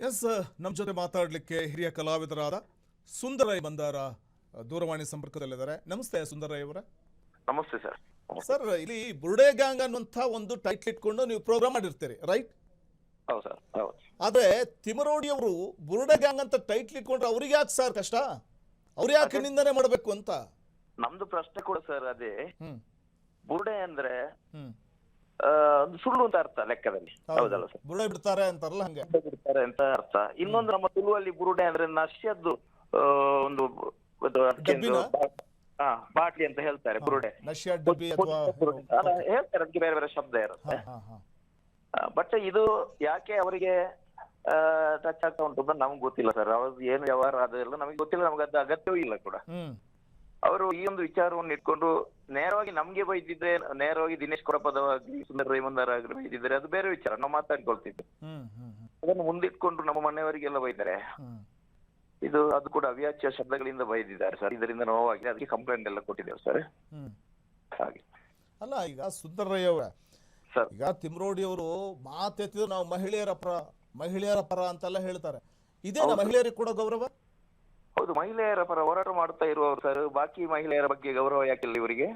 S ನಮ್ಮ ಜೊತೆ ಮಾತಾಡಲಿಕ್ಕೆ ಹಿರಿಯ ಕಲಾವಿದರಾದ ಸುಂದರೈ ಬಂದಾರ ದೂರವಾಣಿ ಸಂಪರ್ಕದಲ್ಲಿದ್ದಾರೆ. ನಮಸ್ತೆ ಸುಂದರೈ ಅವರೇ. ನಮಸ್ತೆ ಸರ್. ಸರ್, ಇಲ್ಲಿ ಬುರುಡೆ ಗ್ಯಾಂಗ್ ಅನ್ನುವಂಥ ಒಂದು ಟೈಟ್ಲ್ ಇಟ್ಕೊಂಡು ನೀವು ಪ್ರೋಗ್ರಾಮ್ ಮಾಡಿರ್ತೀರಿ, ರೈಟ್? ಹೌದು ಸರ್, ಹೌದು. ಆದ್ರೆ ತಿಮರೋಡಿ ಅವರು ಬುರುಡೆ ಗ್ಯಾಂಗ್ ಅಂತ ಟೈಟ್ಲ್ ಇಟ್ಕೊಂಡ್ರೆ ಅವ್ರಿಗೆ ಯಾಕೆ ಸರ್ ಕಷ್ಟ? ಅವ್ರು ಯಾಕೆ ನಿಂದನೆ ಮಾಡಬೇಕು ಅಂತ ನಮ್ದು ಪ್ರಶ್ನೆ ಕೂಡ ಸರ್ ಅದೇ. ಹ್ಮ್ ಬುರುಡೆ ಅಂದ್ರೆ ಹ್ಮ್ ಒಂದು ಸುಳ್ಳು ಅಂತ ಅರ್ಥ ಲೆಕ್ಕದಲ್ಲಿ, ಹೌದಲ್ಲ ಸರ್? ಬುರುಡೆ ಬಿಡ್ತಾರೆ ಅಂತಾರಲ್ಲ, ಹಂಗೆ ಬಿಡ್ತಾರೆ ಅಂತ ಅರ್ಥ. ಇನ್ನೊಂದು ನಮ್ಮ ತುಳುವಲ್ಲಿ ಬುರುಡೆ ಅಂದ್ರೆ ನಶ್ಯದ್ದು ಒಂದು ಡಬ್ಬಿನ? ಬಾಟ್ಲಿ ಅಂತ ಹೇಳ್ತಾರೆ ಬುರುಡೆ. ನಶ್ಯ ಡಬ್ಬಿ ಅಥವಾ ಹೇಳ್ತಾರೆ, ಅದಕ್ಕೆ ಬೇರೆ ಬೇರೆ ಶಬ್ದ ಇರುತ್ತೆ. ಬಟ್ ಇದು ಯಾಕೆ ಅವರಿಗೆ ಟಚ್ ಆಗ್ತಾ ಉಂಟು ಅಂತ ನಮ್ಗೆ ಗೊತ್ತಿಲ್ಲ ಸರ್. ಅವ್ರದ್ದು ಏನು ವ್ಯವಹಾರ ಅದೆಲ್ಲ ನಮಗೆ ಗೊತ್ತಿಲ್ಲ, ನಮ್ಗೆ ಅದು ಅಗತ್ಯವೂ ಇಲ್ಲ ಕೂಡ. ಅವರು ಈ ಒಂದು ವಿಚಾರವನ್ನು ಇಟ್ಕೊಂಡು ನೇರವಾಗಿ ನಮ್ಗೆ ಬೈದಿದ್ರೆ, ನೇರವಾಗಿ ದಿನೇಶ್ ಕೊಡಪದವಾಗ್ಲಿ ಸುಂದರ ರೈಮಂದಾರ ಆಗ್ಲಿ ಬೈದಿದ್ರೆ ಅದು ಬೇರೆ ವಿಚಾರ, ನಾವು ಮಾತಾಡ್ಕೊಳ್ತಿದ್ವಿ. ಅದನ್ನು ಮುಂದಿಟ್ಕೊಂಡು ನಮ್ಮ ಮನೆಯವರಿಗೆಲ್ಲ ಬೈತಾರೆ. ಇದು ಅದು ಕೂಡ ಅವ್ಯಾಚ್ಯ ಶಬ್ದಗಳಿಂದ ಬೈದಿದ್ದಾರೆ ಸರ್. ಇದರಿಂದ ನೋವಾಗಿದೆ, ಅದಕ್ಕೆ ಕಂಪ್ಲೇಂಟ್ ಎಲ್ಲ ಕೊಟ್ಟಿದ್ದೇವೆ ಸರ್. ಹಾಗೆ ಅಲ್ಲ, ಈಗ ಸುಂದರೈ ಅವರ ಸರ್, ಈಗ ತಿಮ್ರೋಡಿ ಅವರು ಮಾತೆತ್ತಿದ್ರು ನಾವು ಮಹಿಳೆಯರ ಪರ ಅಂತೆಲ್ಲ ಹೇಳ್ತಾರೆ. ಇದೇನಾ ಮಹಿಳೆಯರಿಗೆ ಕೂಡ ಗೌರವ? ಹೌದು, ಮಹಿಳೆಯರ ಪರ ಹೋರಾಟ ಮಾಡ್ತಾ ಇರುವವರು ಸರ್. ಬಾಕಿ ಮಹಿಳೆಯರ ಬಗ್ಗೆ ಗೌರವ ಯಾಕಿಲ್ಲ ಇವರಿಗೆ?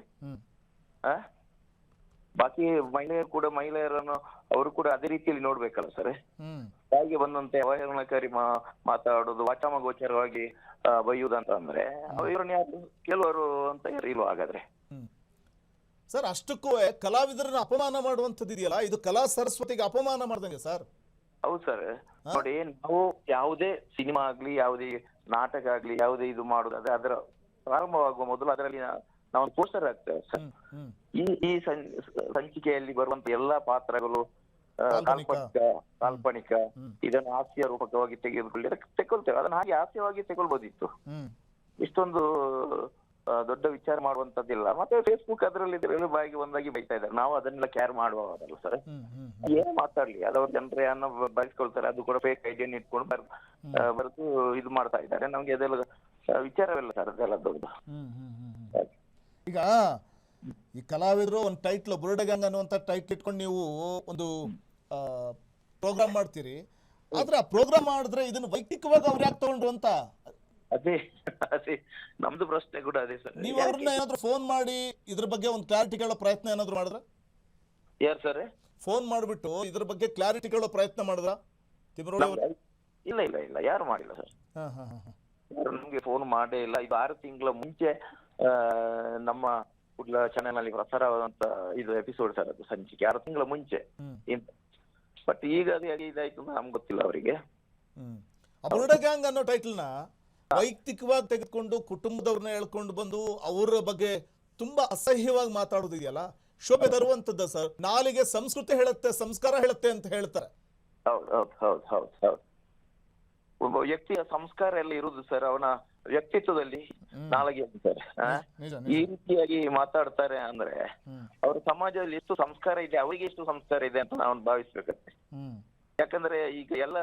ಬಾಕಿ ಮಹಿಳೆಯರು ಕೂಡ ಮಹಿಳೆಯರನ್ನು ಅವರು ಕೂಡ ಅದೇ ರೀತಿಯಲ್ಲಿ ನೋಡ್ಬೇಕಲ್ಲ ಸರ್. ಹಾಗೆ ಬಂದಂತೆ ಅವಹೇಳನಕಾರಿ ಮಾತಾಡೋದು, ವಾಚಾಮಗೋಚರವಾಗಿ ಬೈಯುವುದಂತ ಅಂದ್ರೆ ಇವರನ್ನ ಯಾರು ಕೆಲವರು ಅಂತ ಇಲ್ವ ಹಾಗಾದ್ರೆ? ಸರ್, ಅಷ್ಟಕ್ಕೂ ಕಲಾವಿದರನ್ನ ಅಪಮಾನ ಮಾಡುವಂಥದ್ದು ಇದೆಯಲ್ಲ, ಇದು ಕಲಾ ಸರಸ್ವತಿಗೆ ಅಪಮಾನ ಮಾಡ್ದಂಗೆ ಸರ್. ಹೌದು ಸರ್. ನೋಡಿ, ನಾವು ಯಾವುದೇ ಸಿನಿಮಾ ಆಗ್ಲಿ, ಯಾವುದೇ ನಾಟಕ ಆಗ್ಲಿ, ಯಾವುದೇ ಇದು ಮಾಡುದಾದ್ರೆ ಅದರ ಪ್ರಾರಂಭವಾಗುವ ಮೊದಲು ಅದರಲ್ಲಿ ನಾವು ಪೋಸ್ಟರ್ ಹಾಕ್ತೇವೆ ಸರ್. ಈ ಸಂಚಿಕೆಯಲ್ಲಿ ಬರುವಂತ ಎಲ್ಲಾ ಪಾತ್ರಗಳು ಕಾಲ್ಪನಿಕ, ಇದನ್ನು ಹಾಸ್ಯ ರೂಪಕವಾಗಿ ತೆಗೊಳ್ತೇವೆ. ಅದನ್ನ ಹಾಗೆ ಹಾಸ್ಯವಾಗಿ ತೆಗೊಳ್ಬೋದಿತ್ತು. ಇಷ್ಟೊಂದು ದೊಡ್ಡ ವಿಚಾರ ಮಾಡುವಂತದ್ದಿಲ್ಲ. ಮತ್ತೆ ಫೇಸ್ಬುಕ್ ಅದರಲ್ಲಿ ಬಾಯಿಗೆ ಒಂದಾಗಿ ಬೈತಾ ಇದ್ದಾರೆ. ನಾವು ಅದನ್ನೆಲ್ಲ ಕೇರ್ ಮಾಡುವುದಲ್ಲ ಸರ್. ಏನ್ ಮಾತಾಡ್ಲಿ, ಅದವ್ರ ಜನರೇ ಅನ್ನೋ ಬಯಸ್ಕೊಳ್ತಾರೆ. ಅದು ಕೂಡ ಫೇಕ್ ಐಡಿಯನ್ನು ಇಟ್ಕೊಂಡು ಬರೆದು ಇದು ಮಾಡ್ತಾ ಇದ್ದಾರೆ. ನಮ್ಗೆ ಅದೆಲ್ಲ ವಿಚಾರವಿಲ್ಲ ಸರ್, ಅದೆಲ್ಲ ದೊಡ್ಡ. ಈಗ ಈ ಕಲಾವಿದರು ಒಂದು ಟೈಟ್ಲ್ ಬುರುಡೆ ಗ್ಯಾಂಗ್ ಅನ್ನುವಂಥ ಟೈಟ್ಲ್ ಇಟ್ಕೊಂಡು ನೀವು ಒಂದು ಪ್ರೋಗ್ರಾಮ್ ಮಾಡ್ತೀರಿ. ಆದ್ರೆ ಆ ಪ್ರೋಗ್ರಾಮ್ ಮಾಡಿದ್ರೆ ಇದನ್ನು ವೈಯಕ್ತಿಕವಾಗಿ ಅವ್ರು ಯಾಕೆ ತಗೊಂಡ್ರು ಅಂತ ಅದೇ ನಮ್ದು ಪ್ರಶ್ನೆ ಕೂಡ ಅದೇ ಸರ್. ನೀವು ಅವ್ರನ್ನ ಏನಾದ್ರು ಫೋನ್ ಮಾಡಿ ಇದ್ರ ಬಗ್ಗೆ ಒಂದು ಕ್ಲಾರಿಟಿ ಕೇಳೋ ಪ್ರಯತ್ನ ಏನಾದ್ರು ಮಾಡಿದ್ರ? ಯಾರು ಸರ್? ಫೋನ್ ಮಾಡ್ಬಿಟ್ಟು ಇದ್ರ ಬಗ್ಗೆ ಕ್ಲಾರಿಟಿ ಕೇಳೋ ಪ್ರಯತ್ನ ಮಾಡಿದ್ರ ತಿಮರೋಡಿ ಅವರು? ಇಲ್ಲ ಇಲ್ಲ ಇಲ್ಲ, ಯಾರು ಮಾಡಿಲ್ಲ ಸರ್. ಯಾರು ನಮ್ಗೆ ಫೋನ್ ಮಾಡೇ ಇಲ್ಲ. ಇದು 6 ತಿಂಗಳ ಮುಂಚೆ ನಮ್ಮ ಕುಡ್ಲ ಚಾನೆಲ್ ನಲ್ಲಿ ಪ್ರಸಾರವಾದಂತ ಇದು ಎಪಿಸೋಡ್ ಸರ್, ಅದು ಸಂಚಿಕೆ 6 ತಿಂಗಳ ಮುಂಚೆ. ಬಟ್ ಈಗ ಅದು ಹೇಗೆ ಇದಾಯ್ತು ಅಂತ ನಮ್ಗೆ ಗೊತ್ತಿಲ್ಲ ಅವರಿಗೆ. ಬುರುಡೆ ಗ್ಯಾಂಗ್ ಅನ್ನೋ ಟೈಟಲ್ನ ವೈಯಕ್ತಿಕವಾಗಿ ತೆಗೆದುಕೊಂಡು ಕುಟುಂಬದವ್ರನ್ನ ಹೇಳ್ಕೊಂಡು ಬಂದು ಅವರ ಬಗ್ಗೆ ತುಂಬಾ ಅಸಹ್ಯವಾಗಿ ಮಾತಾಡೋದಿದೆಯಲ್ಲ, ಶೋಭೆ ತರುವಂತದ್ದ ಸರ್. ನಾಲಿಗೆ ಸಂಸ್ಕೃತಿ ಹೇಳುತ್ತೆ, ಸಂಸ್ಕಾರ ಹೇಳುತ್ತೆ ಅಂತ ಹೇಳ್ತಾರೆ. ಹೌದು ಹೌದು ಹೌದು ಹೌದು ಹೌದು. ಒಬ್ಬ ವ್ಯಕ್ತಿಯ ಸಂಸ್ಕಾರ ಎಲ್ಲ ಇರುವುದು ಸರ್ ಅವನ ವ್ಯಕ್ತಿತ್ವದಲ್ಲಿ, ನಾಲಿಗೆ ಸರ್. ಈ ರೀತಿಯಾಗಿ ಮಾತಾಡ್ತಾರೆ ಅಂದ್ರೆ ಅವ್ರ ಸಮಾಜದಲ್ಲಿ ಎಷ್ಟು ಸಂಸ್ಕಾರ ಇದೆ, ಅವರಿಗೆ ಎಷ್ಟು ಸಂಸ್ಕಾರ ಇದೆ ಅಂತ ನಾವು ಭಾವಿಸ್ಬೇಕಂತೆ. ಯಾಕಂದ್ರೆ ಈಗ ಎಲ್ಲ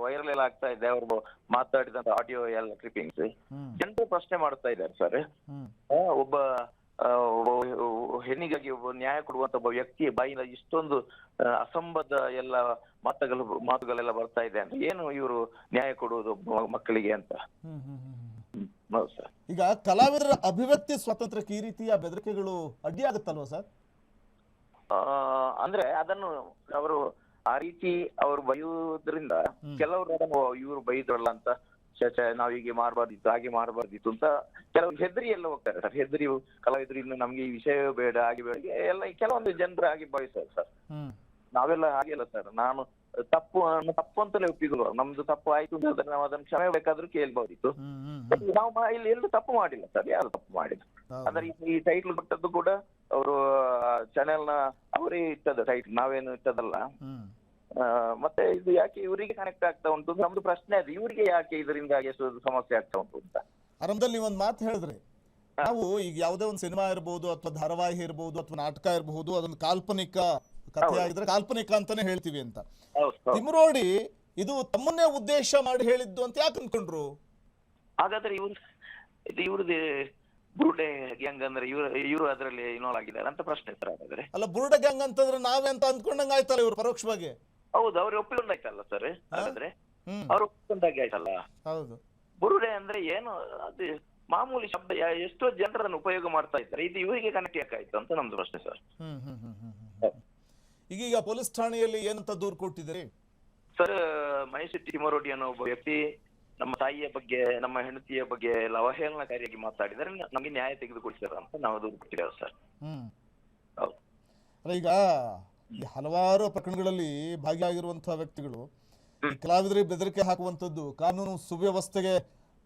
ವೈರಲ್ ಎಲ್ಲ ಆಗ್ತಾ ಇದೆ, ಅವ್ರು ಮಾತಾಡಿದಂತ ಆಡಿಯೋ ಎಲ್ಲ ಕ್ಲಿಪ್ಪಿಂಗ್ಸ್ ಜನರು ಪ್ರಶ್ನೆ ಮಾಡ್ತಾ ಇದ್ದಾರೆ ಸರ್. ಒಬ್ಬ ಹೆಣ್ಣಿಗಾಗಿ ಒಬ್ಬ ನ್ಯಾಯ ಕೊಡುವಂತ ಒಬ್ಬ ವ್ಯಕ್ತಿಯ ಬಾಯಿಂದ ಇಷ್ಟೊಂದು ಅಸಂಬದ್ಧ ಎಲ್ಲ ಮಾತುಗಳೆಲ್ಲ ಬರ್ತಾ ಇದೆ ಅಂದ್ರೆ ಏನು ಇವರು ನ್ಯಾಯ ಕೊಡುವುದು ಮಕ್ಕಳಿಗೆ ಅಂತ. ಈಗ ಕಲಾವಿದರ ಅಭಿವ್ಯಕ್ತಿ ಸ್ವಾತಂತ್ರ್ಯಕ್ಕೆ ಈ ರೀತಿಯ ಬೆದರಿಕೆಗಳು ಅಡ್ಡಿ ಆಗುತ್ತಲ್ವಾ ಸರ್? ಅಂದ್ರೆ ಅದನ್ನು ಅವರು ಆ ರೀತಿ ಅವ್ರು ಬೈಯುವುದ್ರಿಂದ ಕೆಲವರು ಇವ್ರು ಬೈದ್ರಲ್ಲ ಅಂತ ನಾವ್ ಹೀಗೆ ಮಾಡಬಾರ್ದಿತ್ತು, ಹಾಗೆ ಮಾಡಬಾರ್ದಿತ್ತು ಅಂತ ಕೆಲವರು ಹೆದರಿ ಎಲ್ಲ ಹೋಗ್ತಾರೆ ಸರ್. ಹೆದರಿ ಕಲಾವಿದ್ರು ಇನ್ನು ನಮ್ಗೆ ಈ ವಿಷಯವೇ ಬೇಡ, ಹಾಗೆ ಬೇಡ ಎಲ್ಲ ಕೆಲವೊಂದು ಜನರು ಹಾಗೆ ಭಾವಿಸ್ತಾರೆ ಸರ್. ನಾವೆಲ್ಲ ಹಾಗೆಲ್ಲ ಸರ್. ನಾನು ತಪ್ಪು ಅಂತಲೇ ಒಪ್ಪಿದ್ರು. ನಮ್ದು ತಪ್ಪು ಆಯ್ತು ಅಂತಂದ್ರೆ ನಾವು ಅದನ್ನ ಕ್ಷಮೆ ಬೇಕಾದ್ರೂ ಕೇಳ್ಬೋದಿತ್ತು. ನಾವು ಇಲ್ಲಿ ಎಲ್ಲೂ ತಪ್ಪು ಮಾಡಿಲ್ಲ ಸರ್, ಯಾರು ತಪ್ಪು ಮಾಡಿಲ್ಲ. ಅಂದ್ರೆ ಈ ಟೈಟ್ಲ್ ಕೊಟ್ಟದ್ದು ಕೂಡ ಅವರು ಚಾನೆಲ್ ನ ಅವರೇ ಇಟ್ಟದ್ದು ಟೈಟ್ಲ್, ನಾವೇನು ಇಟ್ಟದಲ್ಲ. ಮತ್ತೆ ಇದು ಯಾಕೆ ಇವರಿಗೆ ಕನೆಕ್ಟ್ ಆಗ್ತಾ ಉಂಟು ನಮ್ದು ಪ್ರಶ್ನೆ ಅದು. ಇವರಿಗೆ ಯಾಕೆ ಇದರಿಂದಾಗಿ ಎಷ್ಟು ಸಮಸ್ಯೆ ಆಗ್ತಾ ಉಂಟು ಅಂತ. ಆರಂಭದಲ್ಲಿ ನೀವೊಂದು ಮಾತು ಹೇಳಿದ್ರಿ, ನಾವು ಈಗ ಯಾವುದೇ ಒಂದು ಸಿನಿಮಾ ಇರಬಹುದು ಅಥವಾ ಧಾರಾವಾಹಿ ಇರಬಹುದು ಅಥವಾ ನಾಟಕ ಇರಬಹುದು, ಅದೊಂದು ಕಾಲ್ಪನಿಕ ಕಥೆ ಆಗಿದ್ರೆ ಕಾಲ್ಪನಿಕ ಅಂತಾನೆ ಹೇಳ್ತೀವಿ ಅಂತ. ತಿಮರೋಡಿ ಇದು ತಮ್ಮನ್ನೇ ಉದ್ದೇಶ ಮಾಡಿ ಹೇಳಿದ್ದು ಅಂತ ಯಾಕೆ ಅನ್ಕೊಂಡ್ರು? ಹಾಗಾದ್ರೆ ಇವ್ರದ್ದು ಬುರುಡೆ ಗ್ಯಾಂಗ್ ಅಂದ್ರೆ ಇವರು ಅದರಲ್ಲಿ ಇನ್ವಾಲ್ವ್ ಆಗಿದ್ದಾರೆ ಅಂತ ಪ್ರಶ್ನೆ ಸರ್. ಹಾಗಾದ್ರೆ ಅಲ್ಲ, ಬುರುಡೆ ಗ್ಯಾಂಗ್ ಅಂತಂದ್ರೆ ನಾವೇ ಅಂತ ಅಂದ್ಕೊಂಡಂಗ ಆಯ್ತಲ್ಲ ಇವ್ರು ಪರೋಕ್ಷವಾಗಿ. ಹೌದು, ಅವ್ರು ಒಪ್ಪಿಕೊಂಡಾಯ್ತಲ್ಲ ಸರ್. ಹಾಗಾದ್ರೆ ಅವ್ರು ಒಪ್ಕೊಂಡಾಗೆ ಆಯ್ತಲ್ಲ. ಹೌದು. ಬುರುಡೆ ಅಂದ್ರೆ ಏನು, ಅದು ಮಾಮೂಲಿ ಶಬ್ದ, ಎಷ್ಟೋ ಜನರು ಅದನ್ನು ಉಪಯೋಗ ಮಾಡ್ತಾ ಇದ್ದಾರೆ. ಇದು ಇವರಿಗೆ ಕನೆಕ್ಟ್ ಯಾಕಾಯ್ತು ಅಂತ ನಮ್ದು ಪ್ರಶ್ನೆ ಸರ್. ಈಗ ಪೊಲೀಸ್ ಠಾಣೆಯಲ್ಲಿ ಏನಂತ ದೂರು ಕೊಟ್ಟಿದ್ದೀರಿ ಸರ್? ಮಹೇಶ್ ಶೆಟ್ಟಿ ತಿಮರೋಡಿ ಅನ್ನೋ ಒಬ್ಬ ವ್ಯಕ್ತಿ ನಮ್ಮ ತಾಯಿಯ ಬಗ್ಗೆ, ನಮ್ಮ ಹೆಂಡತಿಯ ಬಗ್ಗೆ ಎಲ್ಲ ಅವಹೇಳನಕಾರಿಯಾಗಿ ಮಾತಾಡಿದರೆ ನಮಗೆ ನ್ಯಾಯ ತೆಗೆದುಕೊಡ್ತೀರ ಅಂತ ನಾವು ದೂರು ಕೊಟ್ಟಿದ್ದೇವೆ ಸರ್. ಈಗ ಈ ಹಲವಾರು ಪ್ರಕರಣಗಳಲ್ಲಿ ಭಾಗಿಯಾಗಿರುವಂತಹ ವ್ಯಕ್ತಿಗಳು ಕಲಾವಿದರಿಗೆ ಬೆದರಿಕೆ ಹಾಕುವಂತದ್ದು ಕಾನೂನು ಸುವ್ಯವಸ್ಥೆಗೆ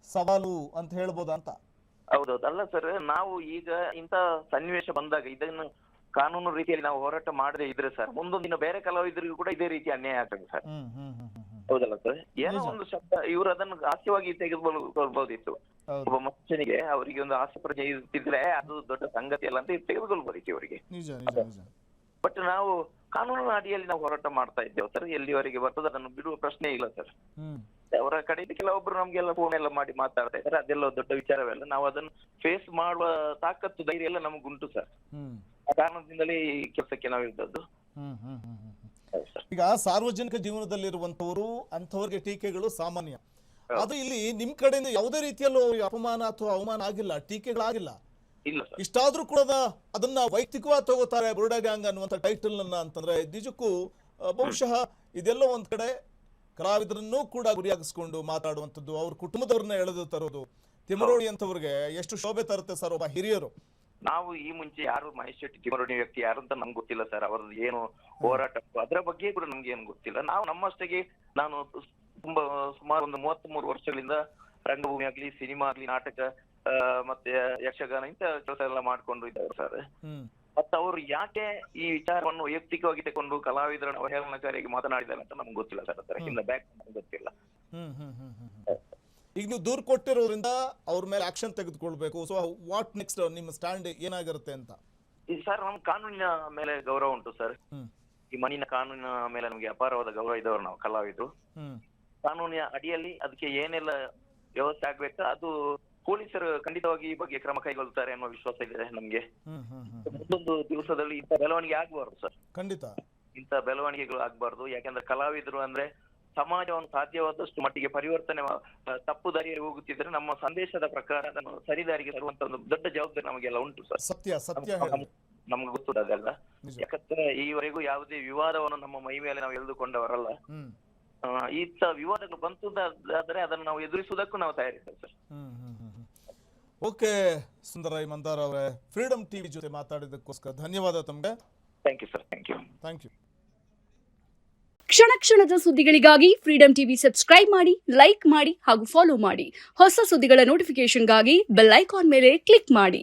ಸವಾಲು ಅಂತ ಹೇಳ್ಬೋದಾ ಅಂತ. ಹೌದೌದು. ಅಲ್ಲ ಸರ್, ನಾವು ಈಗ ಇಂತ ಸನ್ನಿವೇಶ ಬಂದಾಗ ಇದನ್ನು ಕಾನೂನು ರೀತಿಯಲ್ಲಿ ನಾವು ಹೋರಾಟ ಮಾಡದೇ ಇದ್ರೆ ಸರ್, ಮುಂದೊಂದು ದಿನ ಬೇರೆ ಕಲಾವಿದರಿಗೂ ಕೂಡ ಇದೇ ರೀತಿ ಅನ್ಯಾಯ ಆಗ್ತದೆ ಸರ್. ಹೌದಲ್ಲ ಸರ್? ಏನೋ ಒಂದು ಶಬ್ದ ಇವರು ಅದನ್ನು ಹಾಸ್ಯವಾಗಿ ತೆಗೆದುಕೊಳ್ಬಹುದಿತ್ತು. ಒಬ್ಬ ಮನುಷ್ಯನಿಗೆ ಅವರಿಗೆ ಒಂದು ಹಾಸ್ಯ ಪ್ರಜ್ಞೆ ಇರ್ತಿದ್ರೆ ಅದು ದೊಡ್ಡ ಸಂಗತಿ ಅಲ್ಲ ಅಂತ ತೆಗೆದುಕೊಳ್ಬೋದಿತ್ತು ಅವರಿಗೆ. ಬಟ್ ನಾವು ಕಾನೂನಿನ ಅಡಿಯಲ್ಲಿ ನಾವು ಹೋರಾಟ ಮಾಡ್ತಾ ಇದ್ದೇವೆ ಸರ್. ಎಲ್ಲಿವರೆಗೆ ಬರ್ತದೆ ಅದನ್ನು ಬಿಡುವ ಪ್ರಶ್ನೆ ಇಲ್ಲ ಸರ್. ಅವರ ಕಡೆಯಿಂದ ಕೆಲವೊಬ್ರು ನಮ್ಗೆಲ್ಲ ಫೋನ್ ಎಲ್ಲ ಮಾಡಿ ಮಾತಾಡ್ತಾ ಇದ್ದಾರೆ, ಅದೆಲ್ಲ ದೊಡ್ಡ ವಿಚಾರವಲ್ಲ. ನಾವು ಅದನ್ನು ಫೇಸ್ ಮಾಡುವ ತಾಕತ್ತು, ಧೈರ್ಯ ಎಲ್ಲ ನಮಗುಂಟು ಸರ್. ಆ ಕಾರಣದಿಂದಲೇ ಈ ಕೆಲಸಕ್ಕೆ ನಾವು ಇದ್ದದ್ದು. ಈಗ ಸಾರ್ವಜನಿಕ ಜೀವನದಲ್ಲಿರುವಂತವರು ಅಂತವರಿಗೆ ಟೀಕೆಗಳು ಸಾಮಾನ್ಯ. ಅದು ಇಲ್ಲಿ ನಿಮ್ ಕಡೆಯಿಂದ ಯಾವುದೇ ರೀತಿಯಲ್ಲೂ ಅಪಮಾನ ಅಥವಾ ಅವಮಾನ ಆಗಿಲ್ಲ, ಟೀಕೆಗಳಾಗಿಲ್ಲ. ಇಷ್ಟಾದ್ರೂ ಕೂಡ ಅದನ್ನ ವೈಯಕ್ತಿಕವಾಗಿ ತಗೋತಾರೆ ಬುರುಡೆ ಗ್ಯಾಂಗ್ ಅನ್ನುವಂಥ ಟೈಟಲ್ ಅನ್ನ ಅಂತಂದ್ರೆ ನಿಜಕ್ಕೂ ಬಹುಶಃ ಇದೆಲ್ಲೋ ಒಂದ್ ಕಡೆ ಕಲಾವಿದರನ್ನೂ ಕೂಡ ಗುರಿಯಾಗಿಸ್ಕೊಂಡು ಮಾತಾಡುವಂಥದ್ದು, ಅವ್ರ ಕುಟುಂಬದವ್ರನ್ನ ಎಳೆದು ತರೋದು ತಿಮರೋಡಿ ಅಂತವ್ರಿಗೆ ಎಷ್ಟು ಶೋಭೆ ತರುತ್ತೆ ಸರ್ ಒಬ್ಬ ಹಿರಿಯರು. ನಾವು ಈ ಮುಂಚೆ ಯಾರು ಮಹೇಶ್ ಶೆಟ್ಟಿ ತಿಮರೋಡಿ ವ್ಯಕ್ತಿ ಯಾರು ಅಂತ ನಮ್ಗೆ ಗೊತ್ತಿಲ್ಲ ಸರ್. ಅವ್ರದ್ದು ಏನು ಹೋರಾಟ ಅದರ ಬಗ್ಗೆ ಕೂಡ ನಮ್ಗೆ ಏನು ಗೊತ್ತಿಲ್ಲ. ನಾವು ನಮ್ಮಷ್ಟಿಗೆ ನಾನು ಸುಮಾರು ಒಂದು 33 ವರ್ಷಗಳಿಂದ ರಂಗಭೂಮಿ ಆಗ್ಲಿ, ಸಿನಿಮಾ ಆಗ್ಲಿ, ನಾಟಕ ಮತ್ತೆ ಯಕ್ಷಗಾನ ಇಂತ ಕೆಲಸ ಎಲ್ಲ ಮಾಡ್ಕೊಂಡು ಇದ್ದಾರೆ ಸರ್. ಮತ್ತೆ ಅವರು ಯಾಕೆ ಈ ವಿಚಾರವನ್ನು ವೈಯಕ್ತಿಕವಾಗಿ ತಗೊಂಡು ಕಲಾವಿದರನ್ನು ಅವಹೇಳನಕಾರಿಯಾಗಿ ಮಾತನಾಡಿದ್ದಾರೆ ಅಂತ ನಮ್ಗೆ ಗೊತ್ತಿಲ್ಲ ಸರ್. ಅದರ ಹಿಂದೆ ಬ್ಯಾಕ್ ಗೊತ್ತಿಲ್ಲ. ಈಗ ನೀವು ದೂರು ಕೊಟ್ಟಿರೋದ್ರಿಂದ ಅವ್ರ ಮೇಲೆ ಆಕ್ಷನ್ ತೆಗೆದುಕೊಳ್ಬೇಕು. ಸೊ ವಾಟ್ ನೆಕ್ಸ್ಟ್ ನಿಮ್ಮ ಸ್ಟ್ಯಾಂಡ್ ಏನಾಗಿರುತ್ತೆ ಅಂತ? ಸರ್, ನಮ್ ಕಾನೂನಿನ ಮೇಲೆ ಗೌರವ ಉಂಟು ಸರ್. ಈ ಮಣ್ಣಿನ ಕಾನೂನಿನ ಮೇಲೆ ನಮಗೆ ಅಪಾರವಾದ ಗೌರವ ಇದ್ದವರು ನಾವು ಕಲಾವಿದರು. ಕಾನೂನಿನ ಅಡಿಯಲ್ಲಿ ಅದಕ್ಕೆ ಏನೆಲ್ಲ ವ್ಯವಸ್ಥೆ ಆಗ್ಬೇಕು ಅದು ಪೊಲೀಸರು ಖಂಡಿತವಾಗಿ ಈ ಬಗ್ಗೆ ಕ್ರಮ ಕೈಗೊಳ್ಳುತ್ತಾರೆ ಅನ್ನೋ ವಿಶ್ವಾಸ ಇದೆ ನಮ್ಗೆ. ಮುಂದೊಂದು ದಿವಸದಲ್ಲಿ ಇಂಥ ಬೆಳವಣಿಗೆ ಆಗ್ಬಾರ್ದು ಸರ್. ಖಂಡಿತ ಇಂಥ ಬೆಳವಣಿಗೆಗಳು ಆಗ್ಬಾರ್ದು. ಯಾಕಂದ್ರೆ ಕಲಾವಿದರು ಅಂದ್ರೆ ಸಮಾಜವನ್ನು ಸಾಧ್ಯವಾದಷ್ಟು ಮಟ್ಟಿಗೆ ಪರಿವರ್ತನೆ, ತಪ್ಪು ದಾರಿಯಲ್ಲಿ ಹೋಗುತ್ತಿದ್ರೆ ನಮ್ಮ ಸಂದೇಶದ ಪ್ರಕಾರ ಅದನ್ನು ಸರಿದಾರಿಗೆ ತರುವಂತ ಒಂದು ದೊಡ್ಡ ಜವಾಬ್ದಾರಿ ನಮಗೆಲ್ಲ ಉಂಟು ಸರ್. ಸತ್ಯ ಸತ್ಯ ನಮ್ಗೆ ಗೊತ್ತದಲ್ಲ. ಯಾಕಂದ್ರೆ ಈವರೆಗೂ ಯಾವುದೇ ವಿವಾದವನ್ನು ನಮ್ಮ ಮೈ ಮೇಲೆ ನಾವು ಎಳೆದುಕೊಂಡವರಲ್ಲ. ಇಂಥ ವಿವಾದಗಳು ಬಂತುದಾದ್ರೆ ಅದನ್ನು ನಾವು ಎದುರಿಸುವುದಕ್ಕೂ ನಾವು ತಯಾರಿದ್ದೇವೆ ಸರ್. ಓಕೆ ಸುಂದರರಾಯ್ ಮಂದಾರ ಅವರೇ, ಫ್ರೀಡಮ್ ಟಿವಿ ಜೊತೆ ಮಾತಾಡಿದ್ದಕ್ಕೋಸ್ಕರ ಧನ್ಯವಾದ ತಮಗೆ. Thank you sir. Thank you. ಕ್ಷಣ ಕ್ಷಣದ ಸುದ್ದಿಗಳಿಗಾಗಿ ಫ್ರೀಡಮ್ ಟಿವಿ ಸಬ್ಸ್ಕ್ರೈಬ್ ಮಾಡಿ, ಲೈಕ್ ಮಾಡಿ ಹಾಗೂ ಫಾಲೋ ಮಾಡಿ. ಹೊಸ ಸುದ್ದಿಗಳ ನೋಟಿಫಿಕೇಶನ್ಗಾಗಿ ಬೆಲ್ ಐಕಾನ್ ಮೇಲೆ ಕ್ಲಿಕ್ ಮಾಡಿ.